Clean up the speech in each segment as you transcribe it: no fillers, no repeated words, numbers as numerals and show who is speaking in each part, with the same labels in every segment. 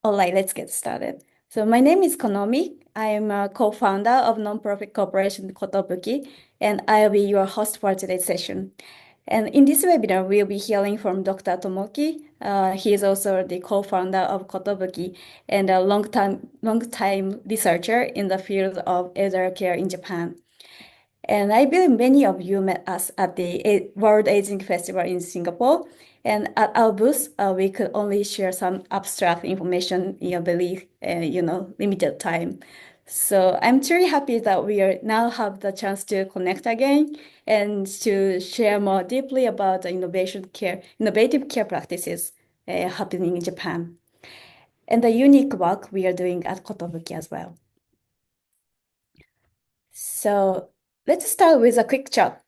Speaker 1: All right, let's get started. So my name is Konomi. I am a co-founder of nonprofit corporation Kotobuki, and I'll be your host for today's session. And in this webinar, we'll be hearing from Dr. Tomoki. He is also the co-founder of Kotobuki and a long-time researcher in the field of elder care in Japan. And I believe many of you met us at the World Aging Festival in Singapore. And at our booth, we could only share some abstract information in a very, limited time. So I'm truly happy that we now have the chance to connect again and to share more deeply about the innovative care practices happening in Japan, and the unique work we are doing at Kotobuki as well. So let's start with a quick chat.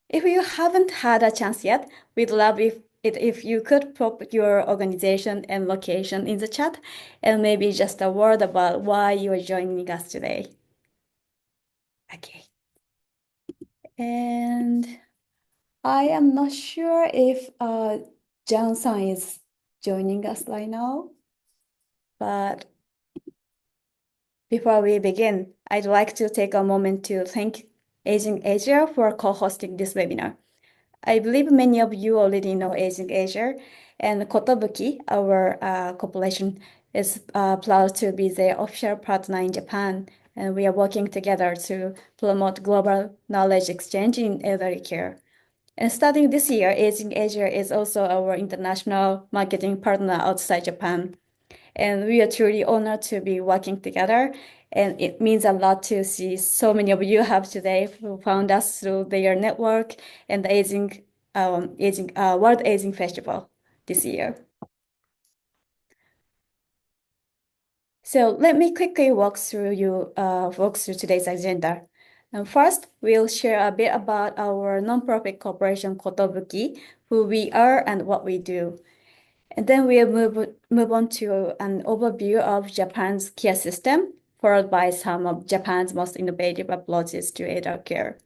Speaker 1: If you haven't had a chance yet, we'd love if you could put your organization and location in the chat, and maybe just a word about why you are joining us today. Okay. And I am not sure if Johnson is joining us right now, but before we begin, I'd like to take a moment to thank Aging Asia for co-hosting this webinar. I believe many of you already know Aging Asia, and Kotobuki, our corporation, is proud to be their official partner in Japan, and we are working together to promote global knowledge exchange in elderly care. And starting this year, Aging Asia is also our international marketing partner outside Japan. And we are truly honored to be working together. And it means a lot to see so many of you have today who found us through their network and the World Aging Festival this year. So let me quickly walk through today's agenda. And first, we'll share a bit about our nonprofit corporation Kotobuki, who we are and what we do. And then we'll move on to an overview of Japan's care system, followed by some of Japan's most innovative approaches to elder care.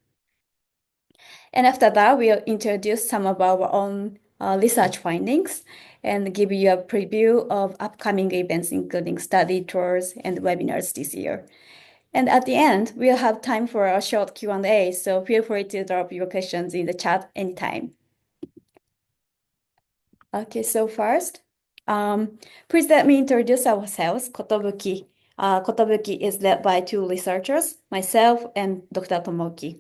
Speaker 1: And after that, we'll introduce some of our own research findings and give you a preview of upcoming events, including study tours and webinars this year. And at the end, we'll have time for a short Q&A, so feel free to drop your questions in the chat anytime. Okay, so first, please let me introduce ourselves, Kotobuki. Kotobuki is led by two researchers, myself and Dr. Tomoki.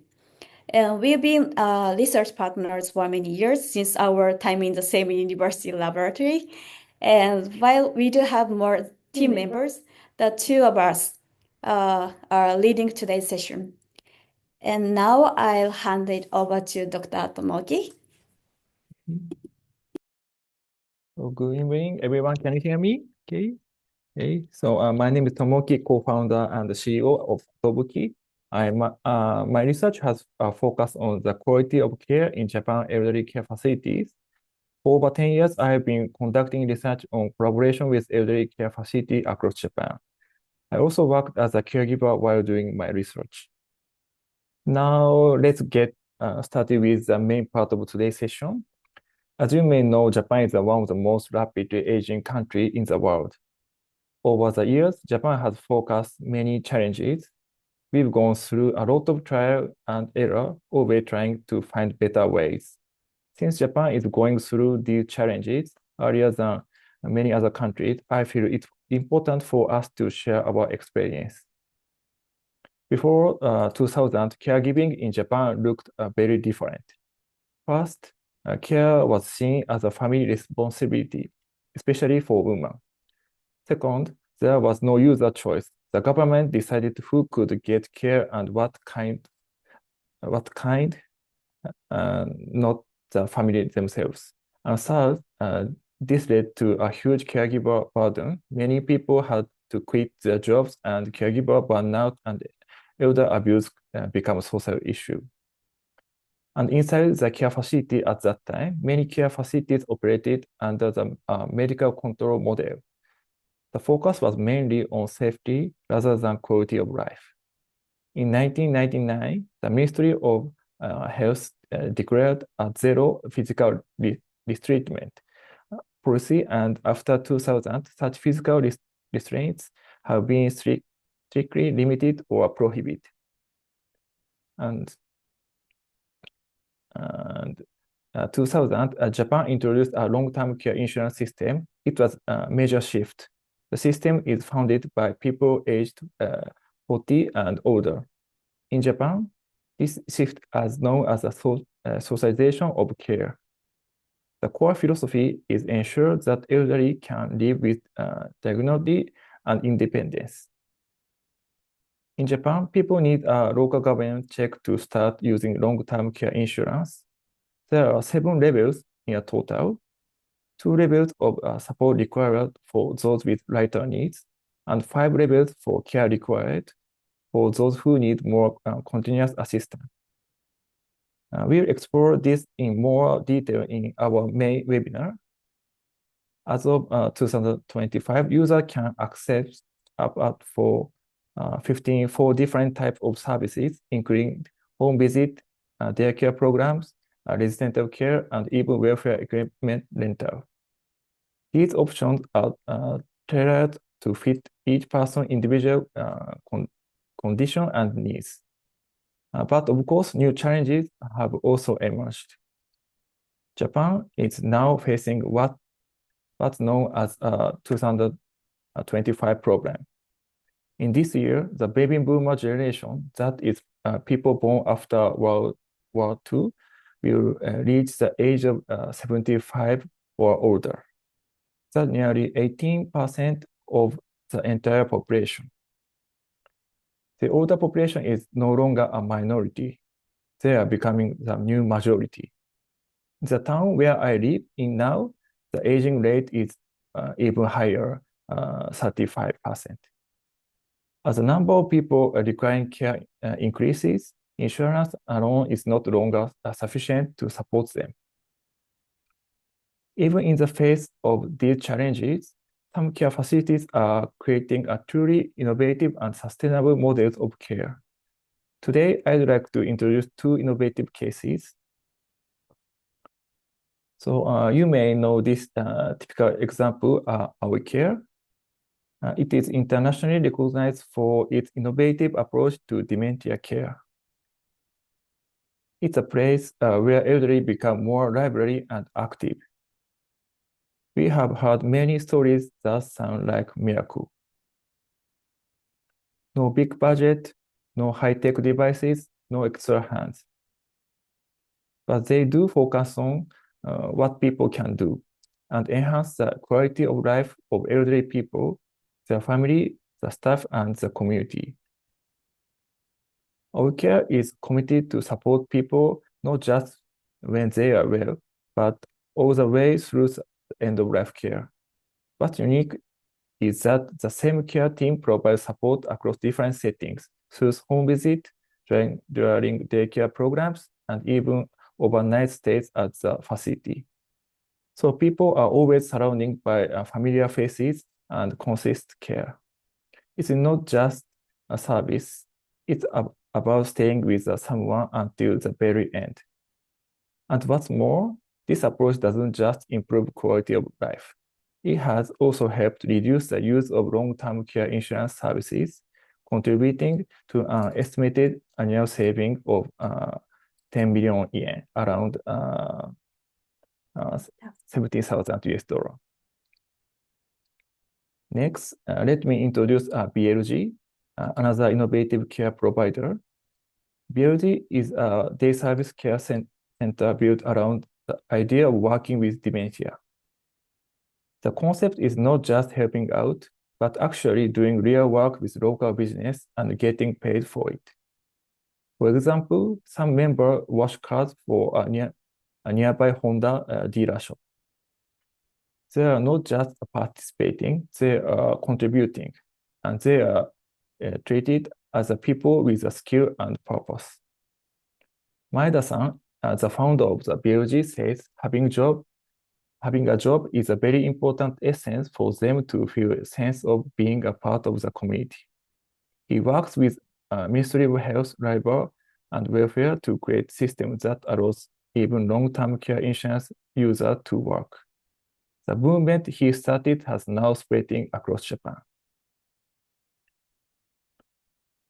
Speaker 1: And we've been research partners for many years since our time in the same university laboratory. And while we do have more team members, the two of us are leading today's session. And now I'll hand it over to Dr. Tomoki.
Speaker 2: So good evening, everyone. Can you hear me? Okay. So my name is Tomoki, co-founder and CEO of Kotobuki. My research has focused on the quality of care in Japan elderly care facilities. For over 10 years, I have been conducting research on collaboration with elderly care facilities across Japan. I also worked as a caregiver while doing my research. Now, let's get started with the main part of today's session. As you may know, Japan is one of the most rapidly aging countries in the world. Over the years, Japan has focused many challenges. We've gone through a lot of trial and error, always trying to find better ways. Since Japan is going through these challenges earlier than many other countries, I feel it's important for us to share our experience. Before 2000, caregiving in Japan looked very different. First, care was seen as a family responsibility, especially for women. Second, there was no user choice. The government decided who could get care and what kind, not the family themselves. And third, this led to a huge caregiver burden. Many people had to quit their jobs, and caregiver burnout and elder abuse became a social issue. And inside the care facility at that time, many care facilities operated under the medical control model. The focus was mainly on safety rather than quality of life. In 1999, the Ministry of Health declared a zero physical mistreatment. policy, and after 2000, such physical restraints have been strictly limited or prohibited. And 2000, Japan introduced a long-term care insurance system. It was a major shift. The system is funded by people aged 40 and older. In Japan, this shift is known as a socialization of care. The core philosophy is ensure that elderly can live with dignity and independence. In Japan, people need a local government check to start using long-term care insurance. There are 7 levels in a total, 2 levels of support required for those with lighter needs, and 5 levels for care required for those who need more continuous assistance. We'll explore this in more detail in our main webinar. As of 2025, users can access up for 4 different types of services, including home visit, daycare programs, residential care, and even welfare equipment rental. These options are tailored to fit each person's individual condition and needs. But of course, new challenges have also emerged. Japan is now facing what's known as a 2025 problem. In this year, the baby boomer generation, that is people born after World War II, will reach the age of 75 or older. That's nearly 18% of the entire population. The older population is no longer a minority. They are becoming the new majority. The town where I live in now, the aging rate is even higher, 35%. As the number of people requiring care increases, insurance alone is not longer sufficient to support them. Even in the face of these challenges, some care facilities are creating a truly innovative and sustainable models of care. Today, I'd like to introduce 2 innovative cases. So you may know this typical example, Our Care. It is internationally recognized for its innovative approach to dementia care. It's a place where elderly become more lively and active. We have heard many stories that sound like miracle. No big budget, no high-tech devices, no extra hands. But they do focus on what people can do and enhance the quality of life of elderly people, their family, the staff, and the community. Our care is committed to support people not just when they are well, but all the way through the end-of-life care. What's unique is that the same care team provides support across different settings, through home visit, during daycare programs, and even overnight stays at the facility. So people are always surrounded by familiar faces and consistent care. It's not just a service, it's about staying with someone until the very end. And what's more, this approach doesn't just improve quality of life. It has also helped reduce the use of long-term care insurance services, contributing to an estimated annual saving of 10 billion yen, around 70,000 US dollars. Next, let me introduce BLG, another innovative care provider. BLG is a day service care center built around the idea of working with dementia. The concept is not just helping out, but actually doing real work with local business and getting paid for it. For example, some members wash cars for a nearby Honda dealer shop. They are not just participating, they are contributing, and they are treated as a people with a skill and purpose. Maeda-san, the founder of the BLG, says having a job is a very important essence for them to feel a sense of being a part of the community. He works with Ministry of Health, Labor, and Welfare to create systems that allows even long-term care insurance users to work. The movement he started has now spreading across Japan.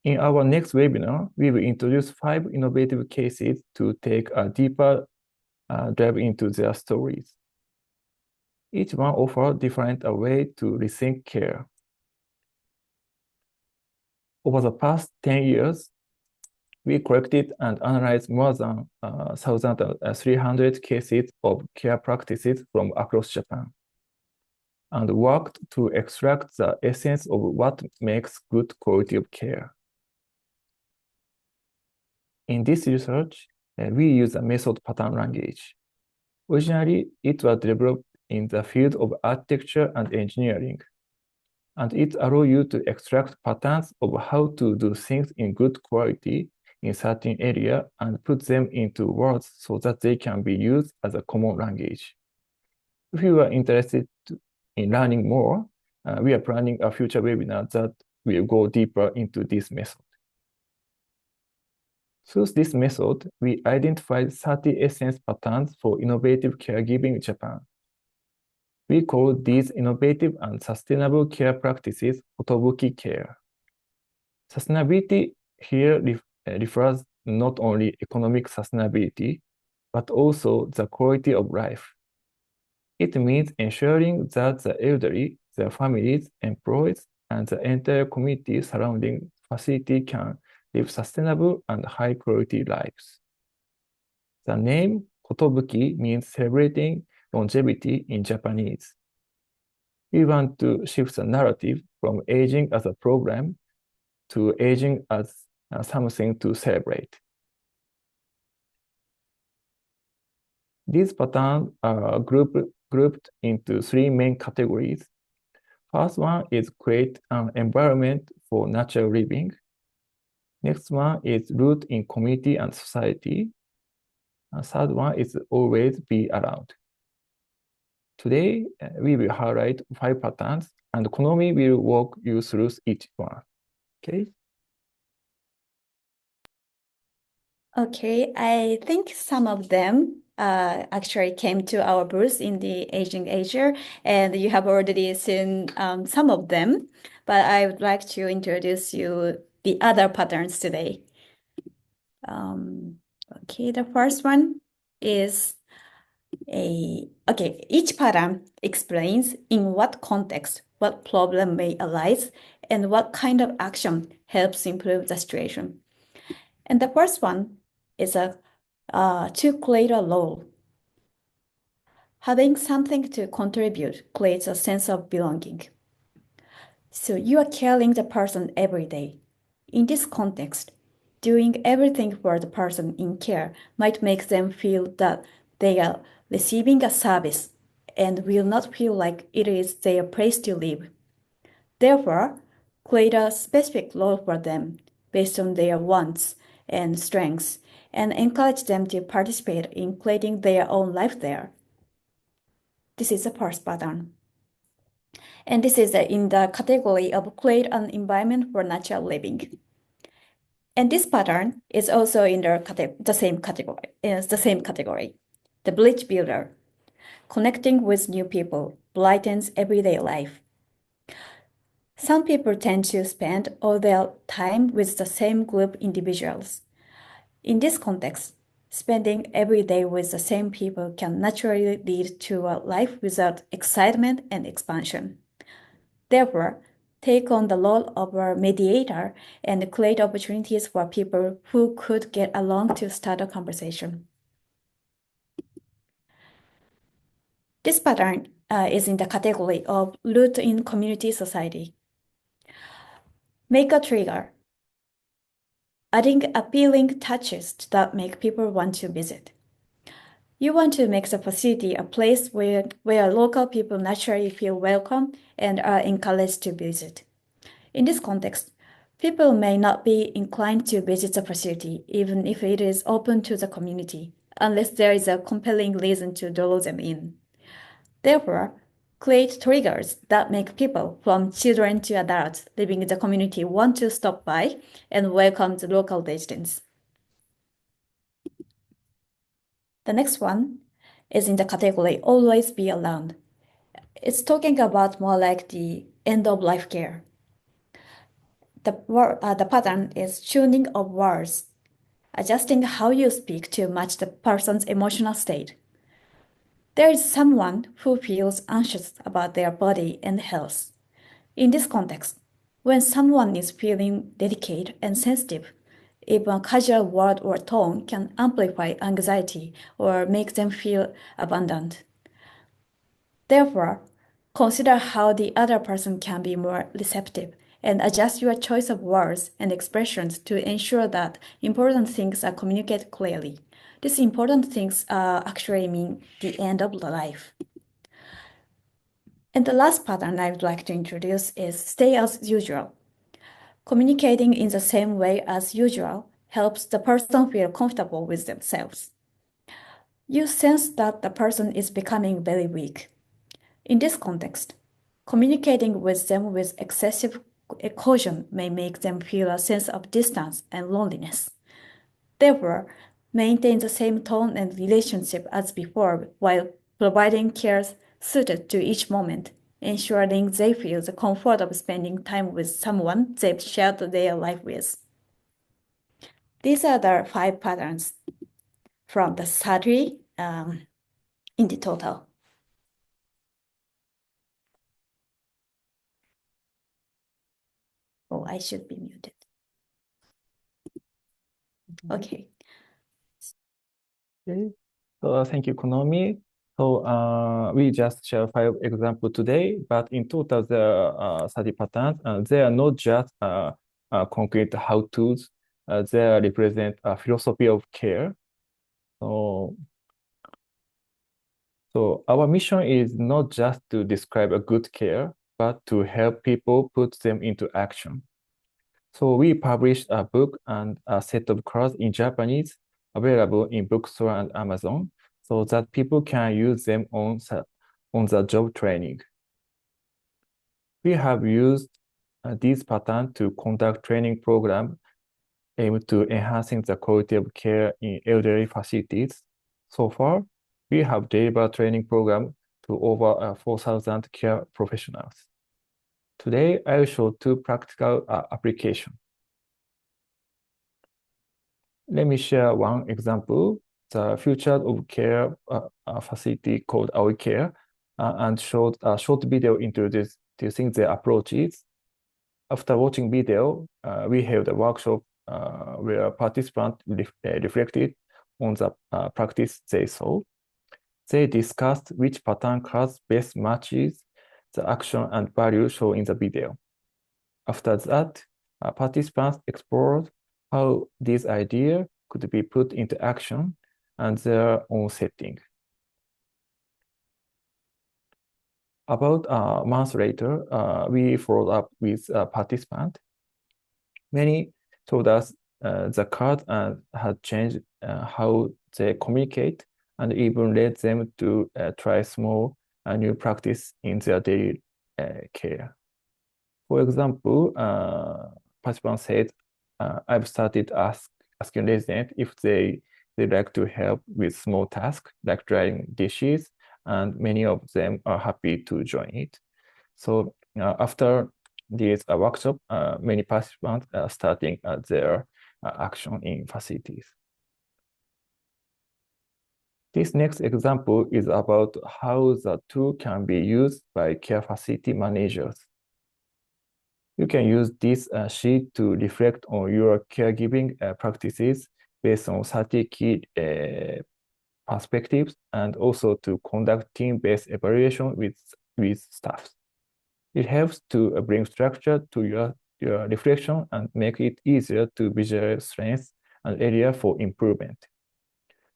Speaker 2: In our next webinar, we will introduce 5 innovative cases to take a deeper dive into their stories. Each one offers different a way to rethink care. Over the past 10 years, we collected and analyzed more than 1,300 cases of care practices from across Japan and worked to extract the essence of what makes good quality of care. In this research, we use a method pattern language. Originally, it was developed in the field of architecture and engineering, and it allows you to extract patterns of how to do things in good quality in certain area and put them into words so that they can be used as a common language. If you are interested in learning more, we are planning a future webinar that will go deeper into this method. Through this method, we identified 30 essence patterns for innovative caregiving in Japan. We call these innovative and sustainable care practices KOTOBUKI CARE. Sustainability here refers not only economic sustainability, but also the quality of life. It means ensuring that the elderly, their families, employees, and the entire community surrounding facility can live sustainable and high-quality lives. The name Kotobuki means celebrating longevity in Japanese. We want to shift the narrative from aging as a problem to aging as something to celebrate. These patterns are grouped into 3 main categories. First one is create an environment for natural living. Next one is root in community and society. And third one is always be around. Today, we will highlight 5 patterns, and Konomi will walk you through each one. Okay?
Speaker 1: Okay, I think some of them actually came to our booth in the Aging Asia, and you have already seen some of them, but I would like to introduce you the other patterns today. Okay, the first one is each pattern explains in what context, what problem may arise, and what kind of action helps improve the situation. And the first one is to create a role. Having something to contribute creates a sense of belonging. So you are caring the person every day. In this context, doing everything for the person in care might make them feel that they are receiving a service and will not feel like it is their place to live. Therefore, create a specific role for them based on their wants and strengths and encourage them to participate in creating their own life there. This is the first pattern. And this is in the category of create an environment for natural living. And this pattern is also in the same category. The bridge builder. Connecting with new people brightens everyday life. Some people tend to spend all their time with the same group individuals. In this context, spending every day with the same people can naturally lead to a life without excitement and expansion. Therefore, take on the role of a mediator and create opportunities for people who could get along to start a conversation. This pattern is in the category of root in community society. Make a trigger. Adding appealing touches that make people want to visit. You want to make the facility a place where local people naturally feel welcome and are encouraged to visit. In this context, people may not be inclined to visit the facility even if it is open to the community, unless there is a compelling reason to draw them in. Therefore, create triggers that make people, from children to adults living in the community, want to stop by and welcome the local residents. The next one is in the category always be around. It's talking about more like the end-of-life care. The pattern is tuning of words, adjusting how you speak to match the person's emotional state. There is someone who feels anxious about their body and health. In this context, when someone is feeling delicate and sensitive, even a casual word or tone can amplify anxiety or make them feel abandoned. Therefore, consider how the other person can be more receptive and adjust your choice of words and expressions to ensure that important things are communicated clearly. These important things actually mean the end of the life. And the last pattern I would like to introduce is stay as usual. Communicating in the same way as usual helps the person feel comfortable with themselves. You sense that the person is becoming very weak. In this context, communicating with them with excessive caution may make them feel a sense of distance and loneliness. Therefore, maintain the same tone and relationship as before while providing care suited to each moment, ensuring they feel the comfort of spending time with someone they've shared their life with. These are the 5 patterns from the 30 in the total. Oh, I should be muted. Okay.
Speaker 2: Okay. So thank you, Konomi. So we just share 5 examples today, but in total there are 30 patterns. They are not just concrete how-tos. They represent a philosophy of care. So our mission is not just to describe a good care, but to help people put them into action. So we published a book and a set of cards in Japanese available in bookstore and Amazon so that people can use them on the job training. We have used this pattern to conduct training program aimed to enhancing the quality of care in elderly facilities. So far, we have delivered training program to over 4,000 care professionals. Today, I will show 2 practical applications. Let me share one example, the future of care facility called Aoi Care, and showed a short video introducing the approaches. After watching video, we held a workshop where participants reflected on the practice they saw. They discussed which pattern class best matches the action and value shown in the video. After that, participants explored how this idea could be put into action and their own setting. About a month later, we followed up with a participant. Many told us the card had changed how they communicate and even led them to try small new practice in their daily care. For example, participants said, I've started asking residents if they'd like to help with small tasks like drying dishes, and many of them are happy to join it. So after this workshop, many participants are starting their action in facilities. This next example is about how the tool can be used by care facility managers. You can use this sheet to reflect on your caregiving practices based on 30 key perspectives, and also to conduct team-based evaluation with staff. It helps to bring structure to your reflection and make it easier to visualize strengths and area for improvement.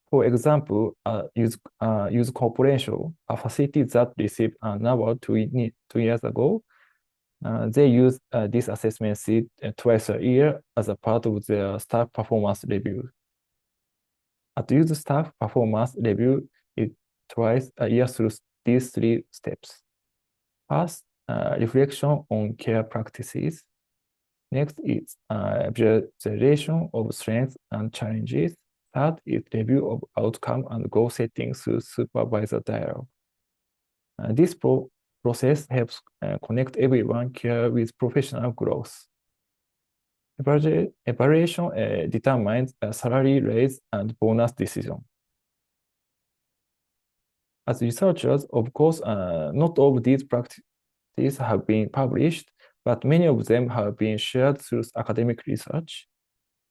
Speaker 2: For example, use corporation, a facility that received an award 2 years ago. They use this assessment sheet twice a year as a part of their staff performance review. At use staff performance review it twice a year through these 3 steps. First, reflection on care practices. Next is visualization of strengths and challenges. Third is review of outcome and goal setting through supervisor dialogue. This process helps connect everyone care with professional growth. Evaluation determines a salary raise and bonus decision. As researchers, of course, not all of these practices have been published, but many of them have been shared through academic research.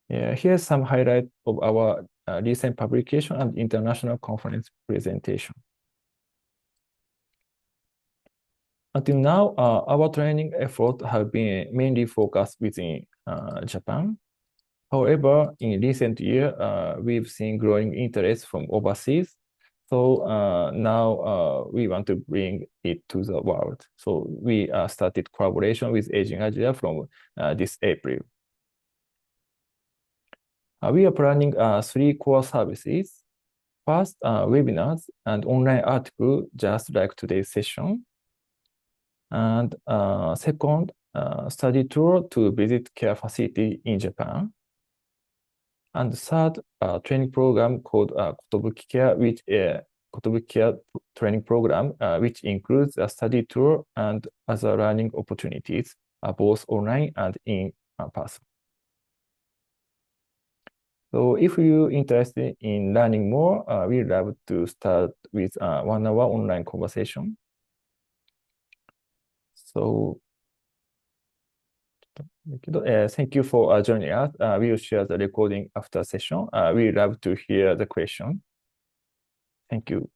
Speaker 2: Here's some highlight of our recent publication and international conference presentation. Until now, our training efforts have been mainly focused within Japan. However, in recent years, we've seen growing interest from overseas. So now we want to bring it to the world. So we started collaboration with Aging Asia from this April. We are planning 3 core services. First, webinars and online article, just like today's session. And second, study tour to visit care facility in Japan. And third, training program called KOTOBUKI CARE, which KOTOBUKI CARE training program, which includes a study tour and other learning opportunities, both online and in person. So if you're interested in learning more, we'd love to start with 1 hour online conversation. So thank you for joining us. We will share the recording after session. We love to hear the question. Thank you.